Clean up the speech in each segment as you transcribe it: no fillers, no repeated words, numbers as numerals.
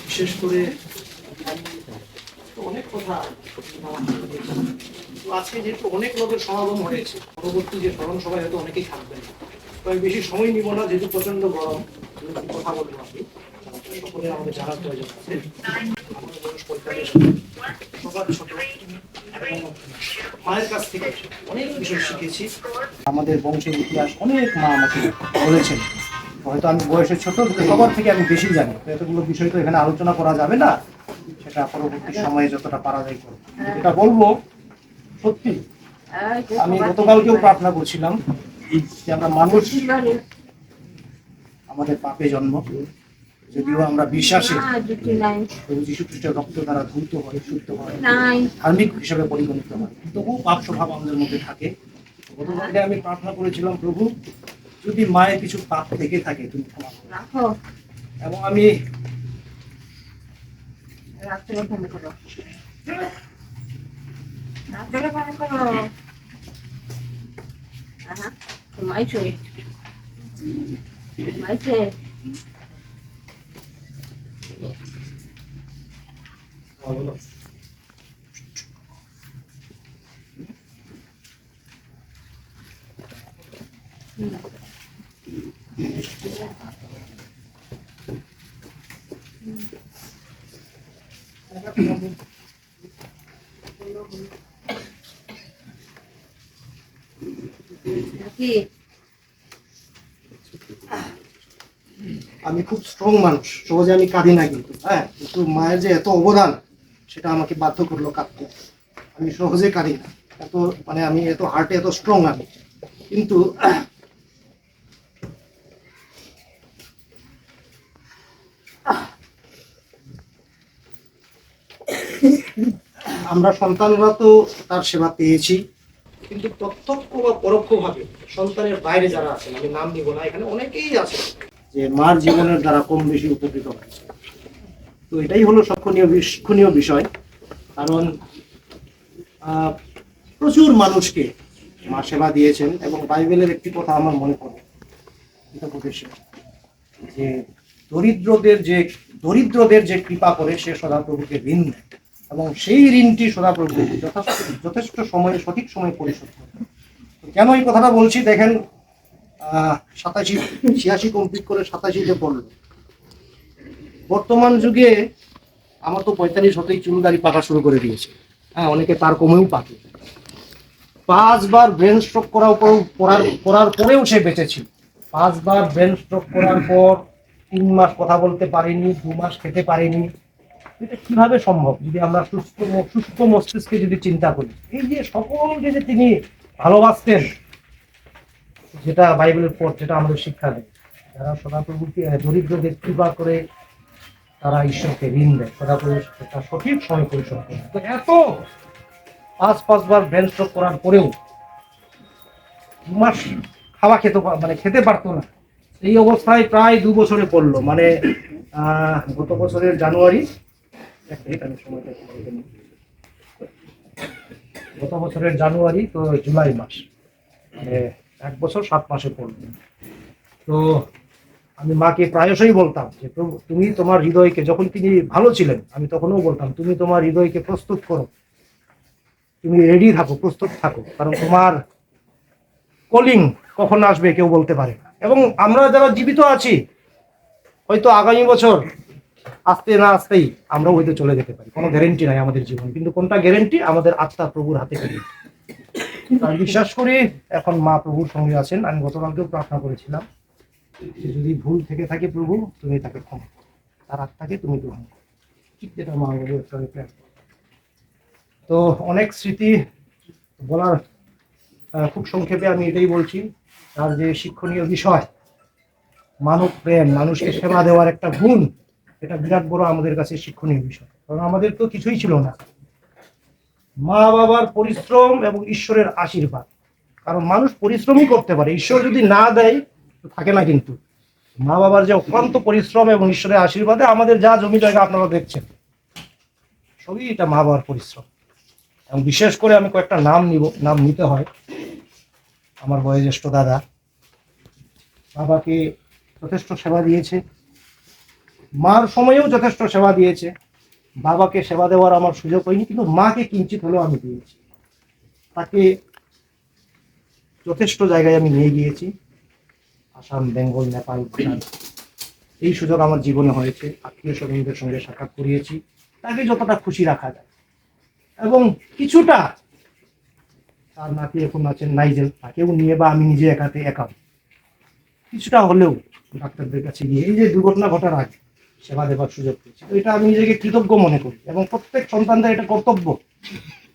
বিশেষ করে অনেক কথা আজকে যেহেতু অনেক লোকের সমাগম হয়েছে, পরবর্তী যে স্মরণ সভায় হয়তো অনেকেই থাকবেন। তবে বেশি সময় নিব না, যেহেতু প্রচন্ড গরম। কথা বলবো আমি, সকলের আমাদের জানার প্রয়োজন আছে। আমাদের বয়স 45, সবার ছোট। মায়ের কাছ থেকে অনেক বিষয় শিখেছি। আমাদের বংশের ইতিহাস অনেক মা আমাকে বলেছেন। হয়তো আমি বয়সে ছোট, সবার থেকে আমি বেশি জানি। এতগুলো বিষয় তো এখানে আলোচনা করা যাবে না, সেটা পরবর্তী সময়ে যতটা পারা যায় করব। এটা বলবো সত্যি, আমি গতকালকেও প্রার্থনা করছিলাম যে আমরা মানুষ, আমাদের পাপে জন্ম, যদিও আমরা বিশ্বাসে প্রভু যীশু খ্রিস্টের রক্ত দ্বারা ধৌত হয়, শুদ্ধ হয়, ধার্মিক হিসাবে পরিগণিত হয়, তবুও পাপ স্বভাব আমাদের মধ্যে থাকে। গতকালকে আমি প্রার্থনা করেছিলাম, প্রভু যদি মায়ের কিছু পাপ থেকে থাকে তুমি ক্ষমা করো। এবং আমি আমি খুব স্ট্রং মানুষ, সহজে আমি কাঁদি না, কিন্তু কিন্তু মায়ের যে এত অবদান সেটা আমাকে বাধ্য করলো কাঁদতে। আমি সহজে কাঁদি না, এত মানে আমি এত হার্টে এত স্ট্রং আমি, কিন্তু আমরা সন্তানরা তো তার সেবা পেয়েছি, কিন্তু প্রত্যক্ষ বা পরোক্ষভাবে সন্তানের বাইরে যারা আছেন, আমি নাম নিব না, এখানে অনেকেই আছে যে মার জীবনের দ্বারা কম বেশি উপকৃত হয়েছে। তো এটাই হলো শিক্ষণীয় বিষয়। কারণ প্রচুর মানুষকে মা সেবা দিয়েছেন, এবং বাইবেলের একটি কথা আমার মনে পড়ে, যে দরিদ্রদের যে কৃপা করে সে সদাপ্রভুকে ঋণ দেয়, এবং সেই ঋণটি সদাপ্রভু যথেষ্ট সময়ে সঠিক সময়ে পরিশোধ করে। কেন এই কথাটা বলছি দেখেন, 86 কমপ্লিট করে 87-তে পড়লো। বর্তমান যুগে আমার তো 45 হতেই চুল দাড়ি পাকা শুরু করে দিয়েছে, অনেকে তার কমেও পাকে। 5 বার ব্রেন স্ট্রোক করার পরেও সে বেঁচেছিল। 5 বার ব্রেন স্ট্রোক করার পর 3 মাস কথা বলতে পারিনি, 2 মাস খেতে পারিনি। এটা কিভাবে সম্ভব যদি আমরা সুস্থ মস্তিষ্কে যদি চিন্তা করি? এই যে সকলকে যে তিনি ভালোবাসতেন, যেটা বাইবেলের পর যেটা আমাদের শিক্ষা দেয়, যারা সদাপ্রভুকে দরিদ্রদের কৃপা করে তারা ঈশ্বরকে ঋণ দেয়, সদাপ্রভু সেটা সঠিক সময় পরিশোধ করে। তো এত 5 বার ব্রেন স্ট্রোক করার পরেও 2 মাস খাওয়া খেতে পারতো না। এই অবস্থায় প্রায় 2 বছরে পড়লো, মানে গত বছরের জানুয়ারি, তো জুলাই মাস, মানে 1 বছর 7 মাসে পড়লো। তো আমি মাকে প্রায়শই বলতাম যে প্রভু তুমি তোমার হৃদয়কে, যখন তিনি ভালো ছিলেন আমি তখনও বলতাম তুমি তোমার হৃদয়কে প্রস্তুত করো, তুমি রেডি থাকো, প্রস্তুত থাকো, কারণ তোমার কলিং কখন আসবে কেউ বলতে পারে না। এবং আমরা যারা জীবিত আছি, হয়তো আগামী বছর আসতে না আসতেই আমরাও হয়তো চলে যেতে পারি, কোনো গ্যারেন্টি নাই আমাদের জীবন। কিন্তু কোনটা গ্যারেন্টি? আমাদের আত্মা প্রভুর হাতে গ্যারেন্টি। আমি বিশ্বাস করি এখন মা প্রভুর সঙ্গে আছেন। আমি গতকালকেও প্রার্থনা করেছিলাম যে যদি ভুল থেকে থাকে প্রভু তুমি তাকে ক্ষমা করো, তার আত্মাকে তুমি গ্রহণ করো, ঠিক যেটা মা বলে। তো অনেক স্মৃতি বলার, খুব সংক্ষেপে আমি এটাই বলছি, তার যে শিক্ষণীয় বিষয় মানব প্রেম, মানুষকে সেবা দেওয়ার একটা গুণ, এটা বিরাট বড় আমাদের কাছে শিক্ষণীয় বিষয়। কারণ আমাদের তো কিছুই ছিল না, মা বাবার পরিশ্রম এবং ঈশ্বরের আশীর্বাদ। কারণ মানুষ পরিশ্রমই করতে পারে, ঈশ্বর যদি না দেয় তো থাকে না। কিন্তু মা বাবার যে অক্লান্ত পরিশ্রম এবং ঈশ্বরের আশীর্বাদে আমাদের যা জমি জায়গা আপনারা দেখছেন, সবই এটা মা বাবার পরিশ্রম। এবং বিশেষ করে আমি কয়েকটা নাম নিতে হয়। আমার বয়োজ্যেষ্ঠ দাদা বাবাকে যথেষ্ট সেবা দিয়েছে, মার সময়েও যথেষ্ট সেবা দিয়েছে, বাবাকে সেবা দেওয়ার আমার সুযোগ হয়নি, কিন্তু মাকে কিঞ্চিত হলেও আমি দিয়েছি। তাকে যথেষ্ট জায়গায় আমি নিয়ে গিয়েছি, আসাম, বেঙ্গল, নেপাল, ভুটান। এই সুযোগ আমার জীবনে হয়েছে। আত্মীয় স্বজনদের সঙ্গে সাক্ষাৎ করিয়েছি, তাকে যতটা খুশি রাখা যায়। এবং কিছুটা তার নাতি এখন আছেন নাইজেল, তাকেও নিয়ে বা আমি নিজে একা কিছুটা হলেও ডাক্তারদের কাছে গিয়ে এই যে দুর্ঘটনা ঘটার আগে সেবা দেওয়ার সুযোগ পেয়েছি। তো এটা আমি নিজেকে কৃতজ্ঞ মনে করি, এবং প্রত্যেক সন্তানদের এটা কর্তব্য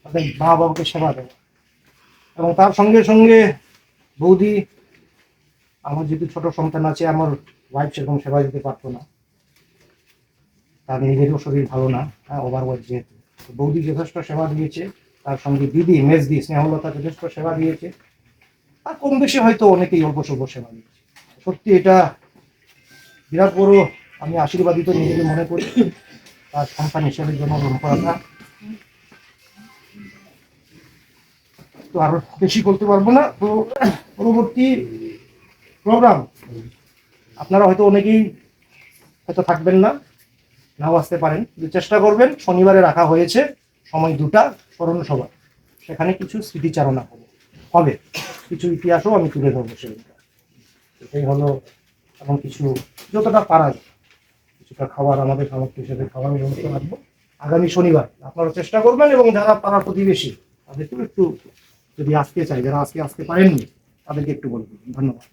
তাদের মা বাবাকে সেবা দেওয়া। এবং তার সঙ্গে সঙ্গে বৌদি, আমার যেহেতু ছোট সন্তান আছে, আমার ওয়াইফ সেরকম সেবা দিতে পারতো না, তার নিজেরও শরীর ভালো না, ওভারওয়েট যেহেতু। তো বৌদি যথেষ্ট সেবা দিয়েছে, তার সঙ্গে দিদি মেজদি স্নেহলতা যথেষ্ট সেবা দিয়েছে, আর কম বেশি হয়তো অনেকেই অল্প স্বল্প সেবা দিয়েছে। সত্যি এটা বিরাট বড়, আমি আশীর্বাদিত নিজেকে মনে করি তার সন্তান হিসেবে জন্মগ্রহণ করাটা। তো আরো বেশি করতে পারবো না। তো পরবর্তী প্রোগ্রাম আপনারা হয়তো অনেকেই হয়তো থাকবেন না, নাও আসতে পারেন, কিন্তু চেষ্টা করবেন। শনিবারে রাখা হয়েছে সময় 2টা, স্মরণ সভা, সেখানে কিছু স্মৃতিচারণা হবে, কিছু ইতিহাসও আমি তুলে ধরবো সেদিনটা। এটাই হলো। এবং কিছু যতটা পারা যায় কিছুটা খাবার, আমাদের সামর্থ্য হিসেবে খাবার ব্যবস্থা রাখবো আগামী শনিবার। আপনারা চেষ্টা করবেন, এবং যারা পাড়া প্রতিবেশী তাদেরকেও একটু, যদি আসতে চাই, যারা আজকে আসতে পারেননি তাদেরকে একটু বলবেন। ধন্যবাদ।